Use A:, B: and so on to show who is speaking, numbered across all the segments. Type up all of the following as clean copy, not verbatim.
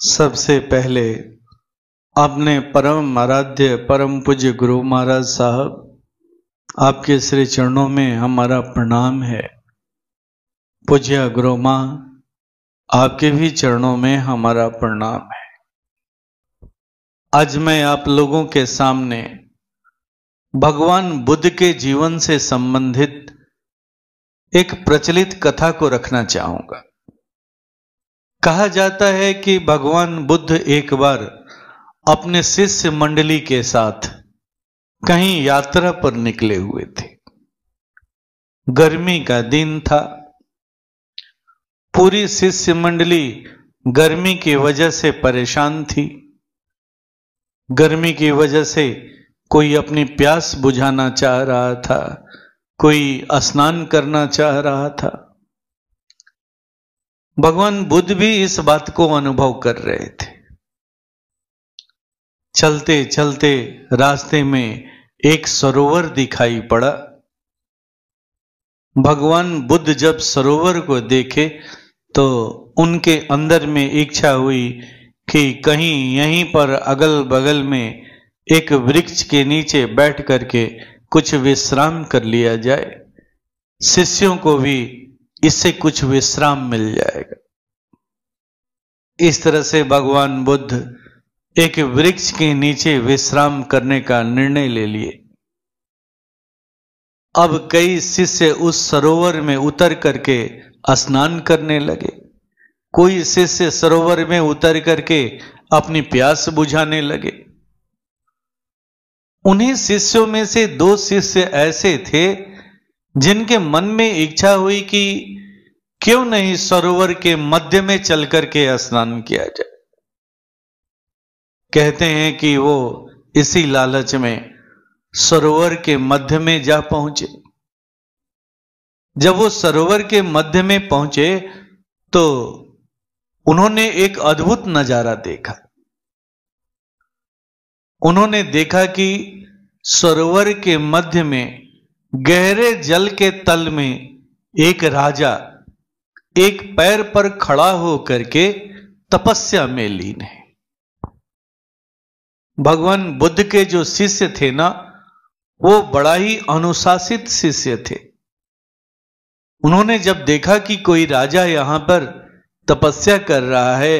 A: सबसे पहले अपने परम आराध्य परम पूज्य गुरु महाराज साहब, आपके श्री चरणों में हमारा प्रणाम है। पूज्य गुरु माँ, आपके भी चरणों में हमारा प्रणाम है। आज मैं आप लोगों के सामने भगवान बुद्ध के जीवन से संबंधित एक प्रचलित कथा को रखना चाहूंगा। कहा जाता है कि भगवान बुद्ध एक बार अपने शिष्य मंडली के साथ कहीं यात्रा पर निकले हुए थे। गर्मी का दिन था। पूरी शिष्य मंडली गर्मी की वजह से परेशान थी। गर्मी की वजह से कोई अपनी प्यास बुझाना चाह रहा था, कोई स्नान करना चाह रहा था। भगवान बुद्ध भी इस बात को अनुभव कर रहे थे। चलते चलते रास्ते में एक सरोवर दिखाई पड़ा। भगवान बुद्ध जब सरोवर को देखे तो उनके अंदर में इच्छा हुई कि कहीं यहीं पर अगल बगल में एक वृक्ष के नीचे बैठ करके कुछ विश्राम कर लिया जाए, शिष्यों को भी इससे कुछ विश्राम मिल जाएगा। इस तरह से भगवान बुद्ध एक वृक्ष के नीचे विश्राम करने का निर्णय ले लिए। अब कई शिष्य उस सरोवर में उतर करके स्नान करने लगे। कोई शिष्य सरोवर में उतर करके अपनी प्यास बुझाने लगे। उन्हीं शिष्यों में से दो शिष्य ऐसे थे जिनके मन में इच्छा हुई कि क्यों नहीं सरोवर के मध्य में चल करके स्नान किया जाए। कहते हैं कि वो इसी लालच में सरोवर के मध्य में जा पहुंचे। जब वो सरोवर के मध्य में पहुंचे तो उन्होंने एक अद्भुत नजारा देखा। उन्होंने देखा कि सरोवर के मध्य में गहरे जल के तल में एक राजा एक पैर पर खड़ा हो करके तपस्या में लीन है। भगवान बुद्ध के जो शिष्य थे ना, वो बड़ा ही अनुशासित शिष्य थे। उन्होंने जब देखा कि कोई राजा यहां पर तपस्या कर रहा है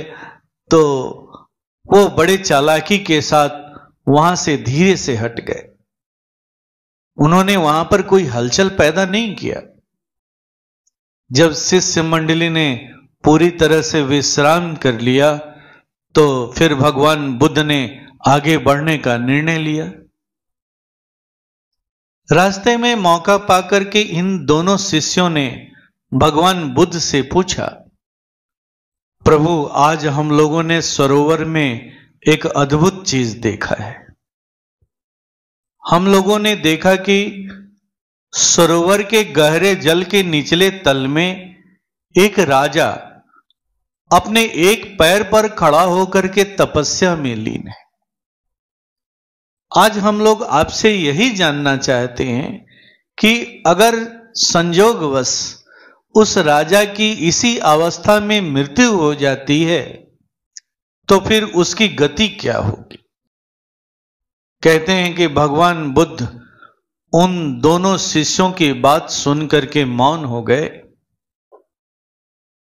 A: तो वो बड़े चालाकी के साथ वहां से धीरे से हट गए। उन्होंने वहां पर कोई हलचल पैदा नहीं किया। जब शिष्य मंडली ने पूरी तरह से विश्राम कर लिया तो फिर भगवान बुद्ध ने आगे बढ़ने का निर्णय लिया। रास्ते में मौका पाकर के इन दोनों शिष्यों ने भगवान बुद्ध से पूछा, प्रभु, आज हम लोगों ने सरोवर में एक अद्भुत चीज देखा है। हम लोगों ने देखा कि सरोवर के गहरे जल के निचले तल में एक राजा अपने एक पैर पर खड़ा होकर के तपस्या में लीन है। आज हम लोग आपसे यही जानना चाहते हैं कि अगर संयोगवश उस राजा की इसी अवस्था में मृत्यु हो जाती है तो फिर उसकी गति क्या होगी। कहते हैं कि भगवान बुद्ध उन दोनों शिष्यों की बात सुन करके मौन हो गए।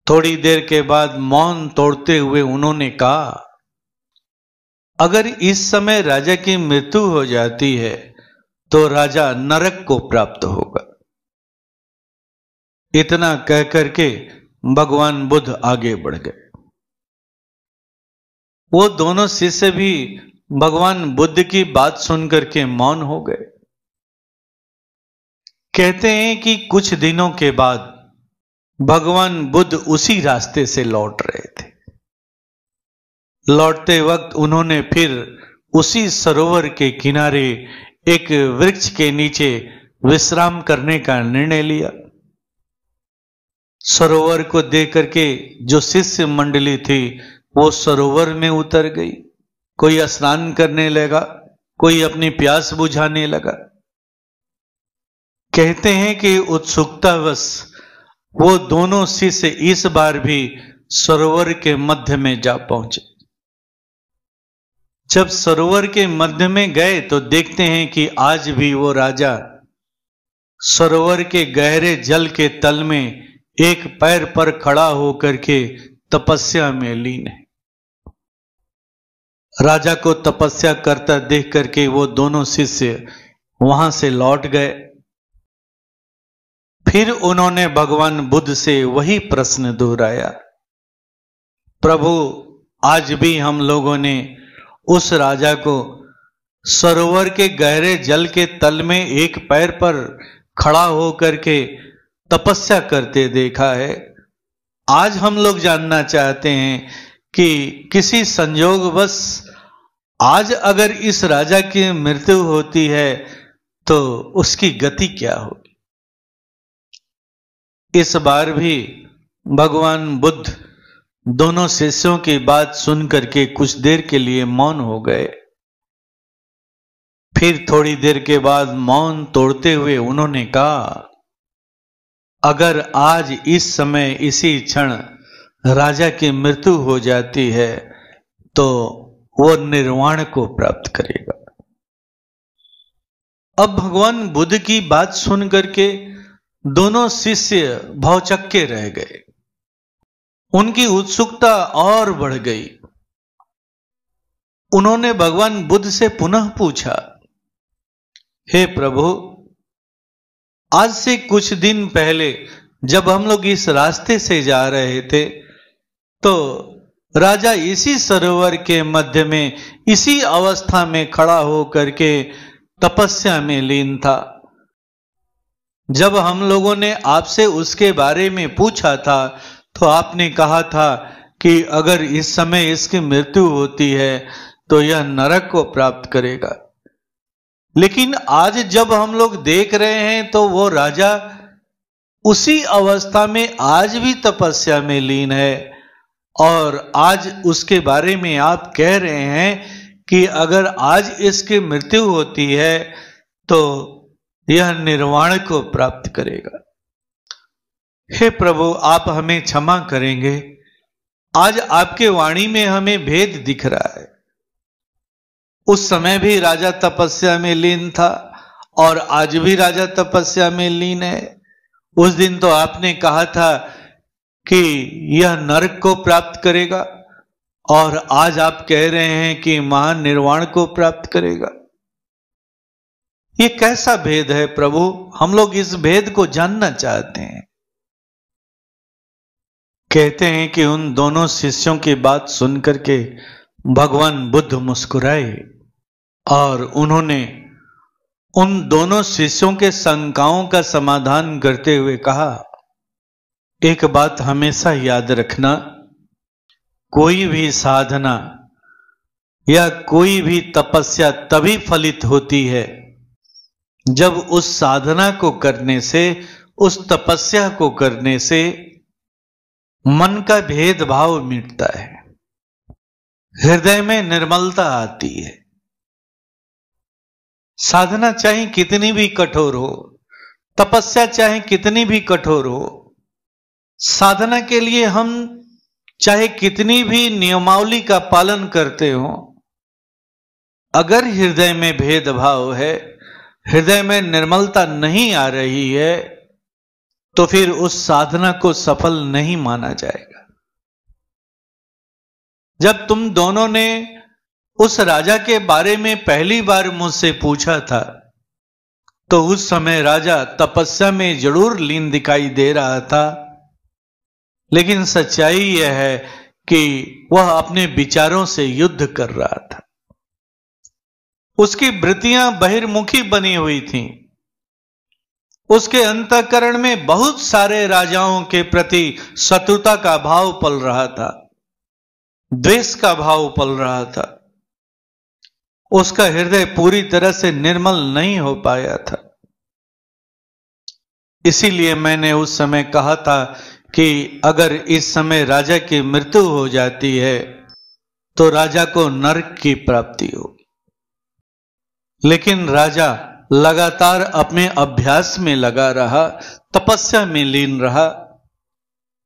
A: थोड़ी देर के बाद मौन तोड़ते हुए उन्होंने कहा, अगर इस समय राजा की मृत्यु हो जाती है तो राजा नरक को प्राप्त होगा। इतना कह करके भगवान बुद्ध आगे बढ़ गए। वो दोनों शिष्य भी भगवान बुद्ध की बात सुनकर के मौन हो गए। कहते हैं कि कुछ दिनों के बाद भगवान बुद्ध उसी रास्ते से लौट रहे थे। लौटते वक्त उन्होंने फिर उसी सरोवर के किनारे एक वृक्ष के नीचे विश्राम करने का निर्णय लिया। सरोवर को देख करके जो शिष्य मंडली थी वो सरोवर में उतर गई। कोई स्नान करने लगा, कोई अपनी प्यास बुझाने लगा। कहते हैं कि उत्सुकतावश वो दोनों शिष्य इस बार भी सरोवर के मध्य में जा पहुंचे। जब सरोवर के मध्य में गए तो देखते हैं कि आज भी वो राजा सरोवर के गहरे जल के तल में एक पैर पर खड़ा होकर के तपस्या में लीन है। राजा को तपस्या करता देख करके वो दोनों शिष्य वहां से लौट गए। फिर उन्होंने भगवान बुद्ध से वही प्रश्न दोहराया, प्रभु आज भी हम लोगों ने उस राजा को सरोवर के गहरे जल के तल में एक पैर पर खड़ा होकर के तपस्या करते देखा है। आज हम लोग जानना चाहते हैं कि किसी संयोगवश आज अगर इस राजा की मृत्यु होती है तो उसकी गति क्या होगी। इस बार भी भगवान बुद्ध दोनों शिष्यों की बात सुन करके कुछ देर के लिए मौन हो गए। फिर थोड़ी देर के बाद मौन तोड़ते हुए उन्होंने कहा, अगर आज इस समय इसी क्षण राजा की मृत्यु हो जाती है तो वो निर्वाण को प्राप्त करेगा। अब भगवान बुद्ध की बात सुन करके दोनों शिष्य भौचक्के रह गए। उनकी उत्सुकता और बढ़ गई। उन्होंने भगवान बुद्ध से पुनः पूछा, हे प्रभु, आज से कुछ दिन पहले जब हम लोग इस रास्ते से जा रहे थे तो राजा इसी सरोवर के मध्य में इसी अवस्था में खड़ा होकर के तपस्या में लीन था। जब हम लोगों ने आपसे उसके बारे में पूछा था तो आपने कहा था कि अगर इस समय इसकी मृत्यु होती है तो यह नरक को प्राप्त करेगा। लेकिन आज जब हम लोग देख रहे हैं तो वो राजा उसी अवस्था में आज भी तपस्या में लीन है और आज उसके बारे में आप कह रहे हैं कि अगर आज इसकी मृत्यु होती है तो यह निर्वाण को प्राप्त करेगा। हे प्रभु, आप हमें क्षमा करेंगे, आज आपके वाणी में हमें भेद दिख रहा है। उस समय भी राजा तपस्या में लीन था और आज भी राजा तपस्या में लीन है। उस दिन तो आपने कहा था कि यह नरक को प्राप्त करेगा और आज आप कह रहे हैं कि महान निर्वाण को प्राप्त करेगा। ये कैसा भेद है प्रभु? हम लोग इस भेद को जानना चाहते हैं। कहते हैं कि उन दोनों शिष्यों की बात सुनकर के भगवान बुद्ध मुस्कुराए और उन्होंने उन दोनों शिष्यों के शंकाओं का समाधान करते हुए कहा, एक बात हमेशा याद रखना, कोई भी साधना या कोई भी तपस्या तभी फलित होती है जब उस साधना को करने से, उस तपस्या को करने से मन का भेदभाव मिटता है, हृदय में निर्मलता आती है। साधना चाहे कितनी भी कठोर हो, तपस्या चाहे कितनी भी कठोर हो, साधना के लिए हम चाहे कितनी भी नियमावली का पालन करते हो, अगर हृदय में भेदभाव है, हृदय में निर्मलता नहीं आ रही है तो फिर उस साधना को सफल नहीं माना जाएगा। जब तुम दोनों ने उस राजा के बारे में पहली बार मुझसे पूछा था तो उस समय राजा तपस्या में जरूर लीन दिखाई दे रहा था, लेकिन सच्चाई यह है कि वह अपने विचारों से युद्ध कर रहा था। उसकी वृत्तियां बहिर्मुखी बनी हुई थीं। उसके अंतःकरण में बहुत सारे राजाओं के प्रति शत्रुता का भाव पल रहा था, द्वेष का भाव पल रहा था। उसका हृदय पूरी तरह से निर्मल नहीं हो पाया था। इसीलिए मैंने उस समय कहा था कि अगर इस समय राजा की मृत्यु हो जाती है तो राजा को नरक की प्राप्ति होगी। लेकिन राजा लगातार अपने अभ्यास में लगा रहा, तपस्या में लीन रहा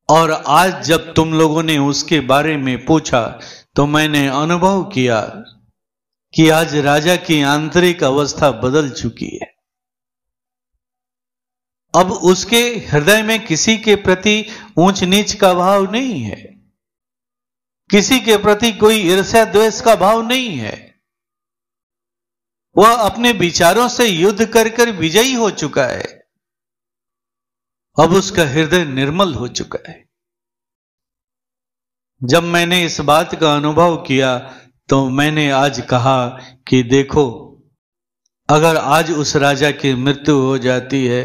A: और आज जब तुम लोगों ने उसके बारे में पूछा तो मैंने अनुभव किया कि आज राजा की आंतरिक अवस्था बदल चुकी है। अब उसके हृदय में किसी के प्रति ऊंच नीच का भाव नहीं है, किसी के प्रति कोई ईर्ष्या द्वेष का भाव नहीं है। वह अपने विचारों से युद्ध कर कर विजयी हो चुका है। अब उसका हृदय निर्मल हो चुका है। जब मैंने इस बात का अनुभव किया तो मैंने आज कहा कि देखो, अगर आज उस राजा की मृत्यु हो जाती है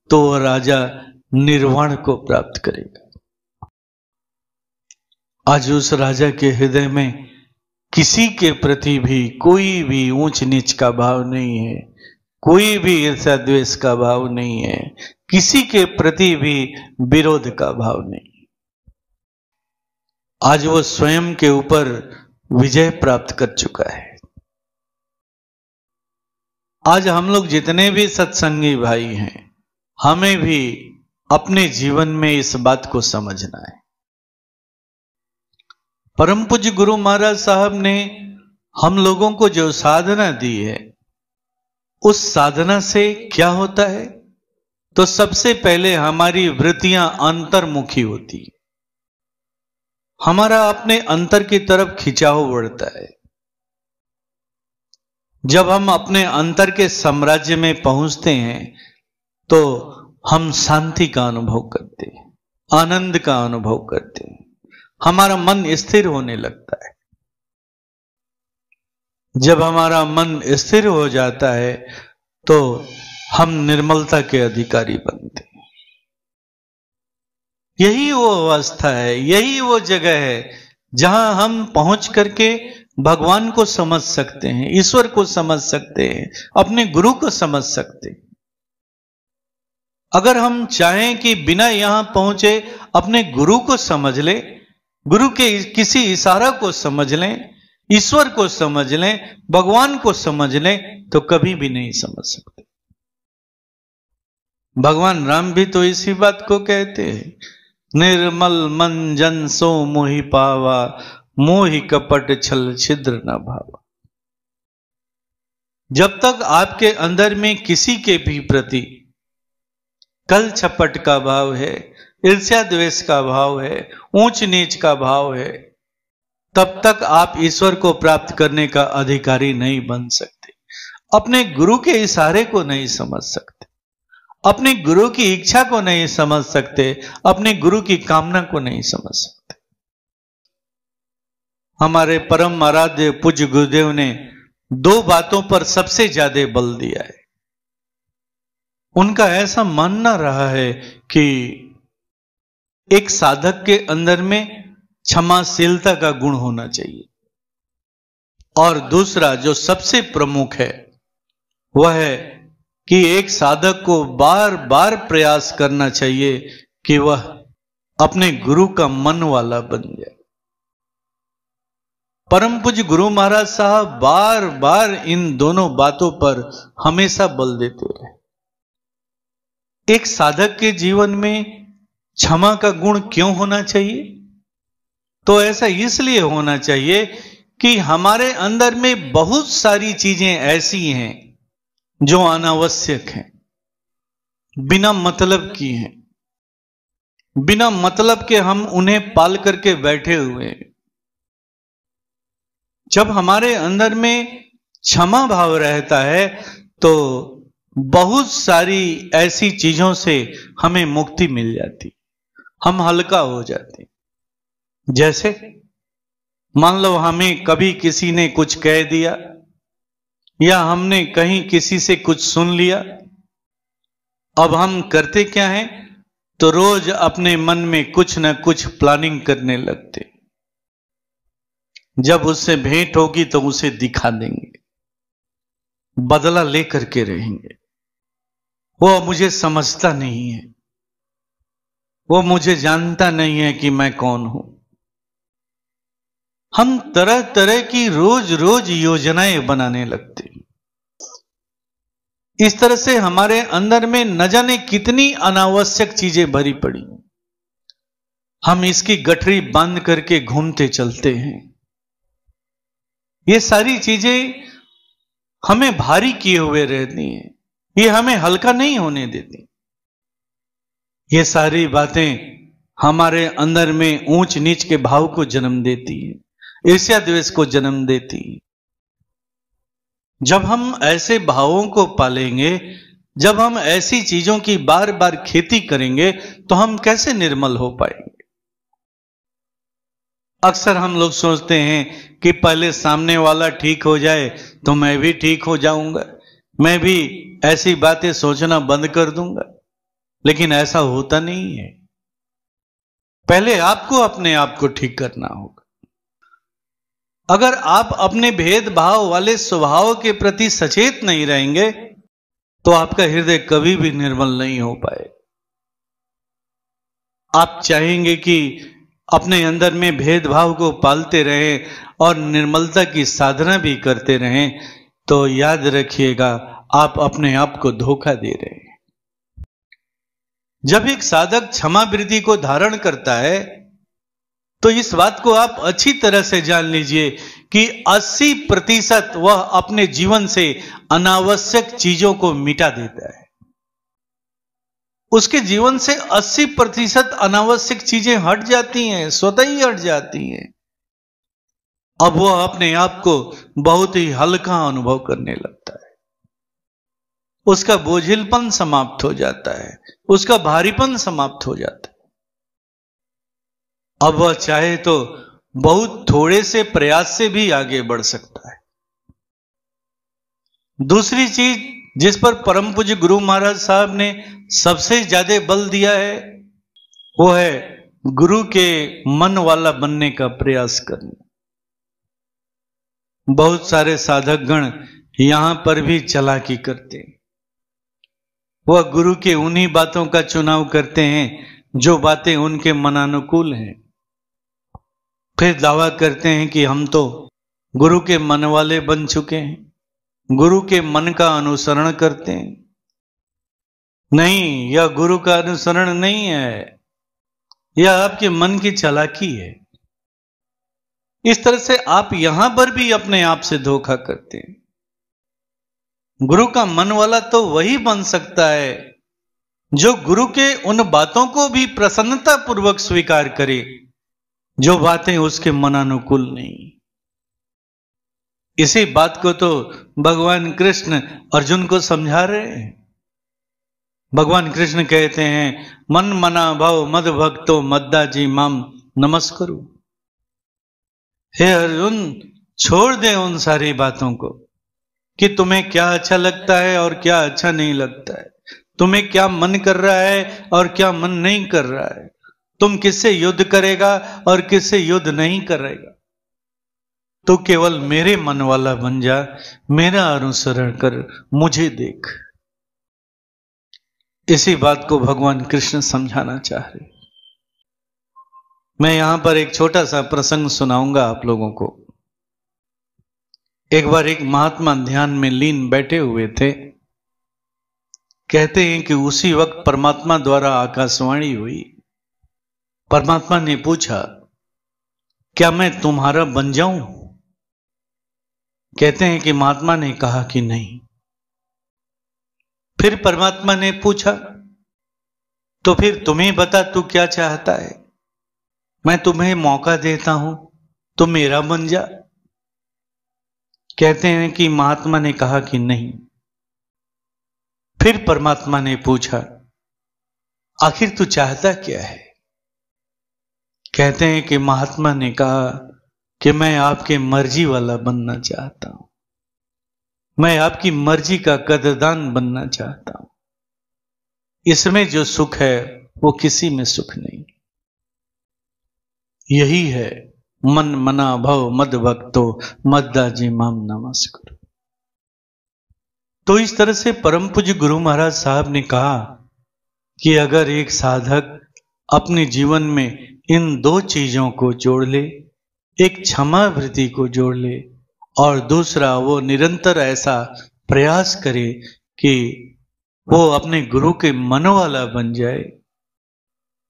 A: तो वह राजा निर्वाण को प्राप्त करेगा। आज उस राजा के हृदय में किसी के प्रति भी कोई भी ऊंच नीच का भाव नहीं है, कोई भी ईर्ष्या द्वेष का भाव नहीं है, किसी के प्रति भी विरोध का भाव नहीं। आज वो स्वयं के ऊपर विजय प्राप्त कर चुका है। आज हम लोग जितने भी सत्संगी भाई हैं, हमें भी अपने जीवन में इस बात को समझना है। परम पूज्य गुरु महाराज साहब ने हम लोगों को जो साधना दी है, उस साधना से क्या होता है? तो सबसे पहले हमारी वृत्तियां अंतर्मुखी होती है, हमारा अपने अंतर की तरफ खिंचाव बढ़ता है। जब हम अपने अंतर के साम्राज्य में पहुंचते हैं तो हम शांति का अनुभव करते हैं, आनंद का अनुभव करते हैं, हमारा मन स्थिर होने लगता है। जब हमारा मन स्थिर हो जाता है तो हम निर्मलता के अधिकारी बनते हैं। यही वो अवस्था है, यही वो जगह है जहां हम पहुंच करके भगवान को समझ सकते हैं, ईश्वर को समझ सकते हैं, अपने गुरु को समझ सकते हैं। अगर हम चाहें कि बिना यहां पहुंचे अपने गुरु को समझ ले, गुरु के किसी इशारा को समझ लें, ईश्वर को समझ लें, भगवान को समझ लें, तो कभी भी नहीं समझ सकते। भगवान राम भी तो इसी बात को कहते हैं, निर्मल मन जन सो मोहि पावा, मोहि कपट छल छिद्र न भावा। जब तक आपके अंदर में किसी के भी प्रति कल छपट का भाव है, ईर्ष्या द्वेष का भाव है, ऊंच नीच का भाव है, तब तक आप ईश्वर को प्राप्त करने का अधिकारी नहीं बन सकते। अपने गुरु के इशारे को नहीं समझ सकते, अपने गुरु की इच्छा को नहीं समझ सकते, अपने गुरु की कामना को नहीं समझ सकते। हमारे परम आराध्य पूज्य गुरुदेव ने दो बातों पर सबसे ज्यादा बल दिया है। उनका ऐसा मानना रहा है कि एक साधक के अंदर में क्षमाशीलता का गुण होना चाहिए, और दूसरा जो सबसे प्रमुख है वह है कि एक साधक को बार बार प्रयास करना चाहिए कि वह अपने गुरु का मन वाला बन जाए। परम पूज्य गुरु महाराज साहब बार बार इन दोनों बातों पर हमेशा बल देते रहे। एक साधक के जीवन में क्षमा का गुण क्यों होना चाहिए? तो ऐसा इसलिए होना चाहिए कि हमारे अंदर में बहुत सारी चीजें ऐसी हैं जो अनावश्यक हैं, बिना मतलब की हैं, बिना मतलब के हम उन्हें पाल करके बैठे हुए हैं। जब हमारे अंदर में क्षमा भाव रहता है तो बहुत सारी ऐसी चीजों से हमें मुक्ति मिल जाती, हम हल्का हो जाते। जैसे मान लो हमें कभी किसी ने कुछ कह दिया, या हमने कहीं किसी से कुछ सुन लिया, अब हम करते क्या हैं? तो रोज अपने मन में कुछ न कुछ प्लानिंग करने लगते। जब उससे भेंट होगी तो उसे दिखा देंगे, बदला लेकर के रहेंगे। वो मुझे समझता नहीं है, वो मुझे जानता नहीं है कि मैं कौन हूं। हम तरह तरह की रोज रोज योजनाएं बनाने लगते हैं। इस तरह से हमारे अंदर में न जाने कितनी अनावश्यक चीजें भरी पड़ी, हम इसकी गठरी बांध करके घूमते चलते हैं। ये सारी चीजें हमें भारी किए हुए रहती हैं, ये हमें हल्का नहीं होने देती। ये सारी बातें हमारे अंदर में ऊंच नीच के भाव को जन्म देती है, ईर्ष्या द्वेष को जन्म देती है। जब हम ऐसे भावों को पालेंगे, जब हम ऐसी चीजों की बार बार खेती करेंगे, तो हम कैसे निर्मल हो पाएंगे? अक्सर हम लोग सोचते हैं कि पहले सामने वाला ठीक हो जाए तो मैं भी ठीक हो जाऊंगा, मैं भी ऐसी बातें सोचना बंद कर दूंगा। लेकिन ऐसा होता नहीं है। पहले आपको अपने आप को ठीक करना होगा। अगर आप अपने भेदभाव वाले स्वभाव के प्रति सचेत नहीं रहेंगे तो आपका हृदय कभी भी निर्मल नहीं हो पाए। आप चाहेंगे कि अपने अंदर में भेदभाव को पालते रहें और निर्मलता की साधना भी करते रहें, तो याद रखिएगा आप अपने आप को धोखा दे रहे हैं। जब एक साधक क्षमा वृत्ति को धारण करता है तो इस बात को आप अच्छी तरह से जान लीजिए कि 80% वह अपने जीवन से अनावश्यक चीजों को मिटा देता है। उसके जीवन से 80% अनावश्यक चीजें हट जाती हैं, स्वतः ही हट जाती हैं। अब वह अपने आप को बहुत ही हल्का अनुभव करने लगता है, उसका बोझिलपन समाप्त हो जाता है, उसका भारीपन समाप्त हो जाता है। अब वह चाहे तो बहुत थोड़े से प्रयास से भी आगे बढ़ सकता है। दूसरी चीज जिस पर परम पूज्य गुरु महाराज साहब ने सबसे ज्यादा बल दिया है वो है गुरु के मन वाला बनने का प्रयास करना। बहुत सारे साधक गण यहां पर भी चालाकी करते हैं। वह गुरु के उन्हीं बातों का चुनाव करते हैं जो बातें उनके मनानुकूल हैं। फिर दावा करते हैं कि हम तो गुरु के मन वाले बन चुके हैं, गुरु के मन का अनुसरण करते हैं। नहीं, यह गुरु का अनुसरण नहीं है, यह आपके मन की चालाकी है। इस तरह से आप यहां पर भी अपने आप से धोखा करते हैं। गुरु का मन वाला तो वही बन सकता है जो गुरु के उन बातों को भी प्रसन्नता पूर्वक स्वीकार करे जो बातें उसके मनानुकूल नहीं। इसी बात को तो भगवान कृष्ण अर्जुन को समझा रहे हैं। भगवान कृष्ण कहते हैं मन मना भव मद भक्तो मद्दाजी माम नमस्करु। हे अर्जुन, छोड़ दे उन सारी बातों को कि तुम्हें क्या अच्छा लगता है और क्या अच्छा नहीं लगता है, तुम्हें क्या मन कर रहा है और क्या मन नहीं कर रहा है, तुम किससे युद्ध करेगा और किससे युद्ध नहीं करेगा। तो केवल मेरे मन वाला बन जा, मेरा अनुसरण कर, मुझे देख। इसी बात को भगवान कृष्ण समझाना चाह रहे। मैं यहां पर एक छोटा सा प्रसंग सुनाऊंगा आप लोगों को। एक बार एक महात्मा ध्यान में लीन बैठे हुए थे। कहते हैं कि उसी वक्त परमात्मा द्वारा आकाशवाणी हुई। परमात्मा ने पूछा, क्या मैं तुम्हारा बन जाऊं? कहते हैं कि महात्मा ने कहा कि नहीं। फिर परमात्मा ने पूछा, तो फिर तुम्हें बता तू क्या चाहता है, मैं तुम्हें मौका देता हूं, तुम मेरा बन जा। कहते हैं कि महात्मा ने कहा कि नहीं। फिर परमात्मा ने पूछा, आखिर तू चाहता क्या है? कहते हैं कि महात्मा ने कहा कि मैं आपके मर्जी वाला बनना चाहता हूं, मैं आपकी मर्जी का कदरदान बनना चाहता हूं। इसमें जो सुख है वो किसी में सुख नहीं। यही है मन मना भव मद भक्तो मद्दाजी माम नमस्कार। तो इस तरह से परम पूज्य गुरु महाराज साहब ने कहा कि अगर एक साधक अपने जीवन में इन दो चीजों को जोड़ ले, एक क्षमा वृत्ति को जोड़ ले और दूसरा वो निरंतर ऐसा प्रयास करे कि वो अपने गुरु के मन वाला बन जाए,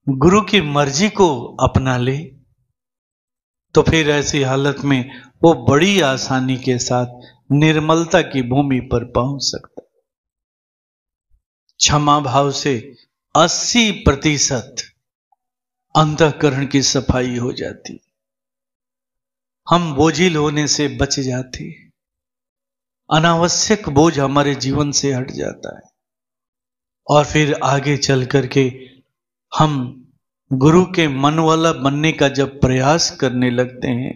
A: गुरु की मर्जी को अपना ले, तो फिर ऐसी हालत में वो बड़ी आसानी के साथ निर्मलता की भूमि पर पहुंच सकता है। क्षमा भाव से 80% अंतःकरण की सफाई हो जाती, हम बोझिल होने से बच जाते, अनावश्यक बोझ हमारे जीवन से हट जाता है, और फिर आगे चल करके हम गुरु के मन वाला बनने का जब प्रयास करने लगते हैं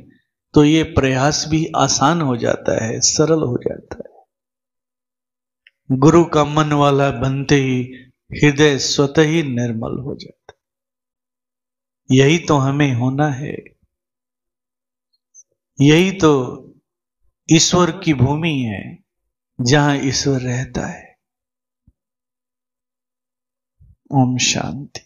A: तो ये प्रयास भी आसान हो जाता है, सरल हो जाता है। गुरु का मन वाला बनते ही हृदय स्वतः ही निर्मल हो जाता है। यही तो हमें होना है, यही तो ईश्वर की भूमि है जहां ईश्वर रहता है। ओम शांति।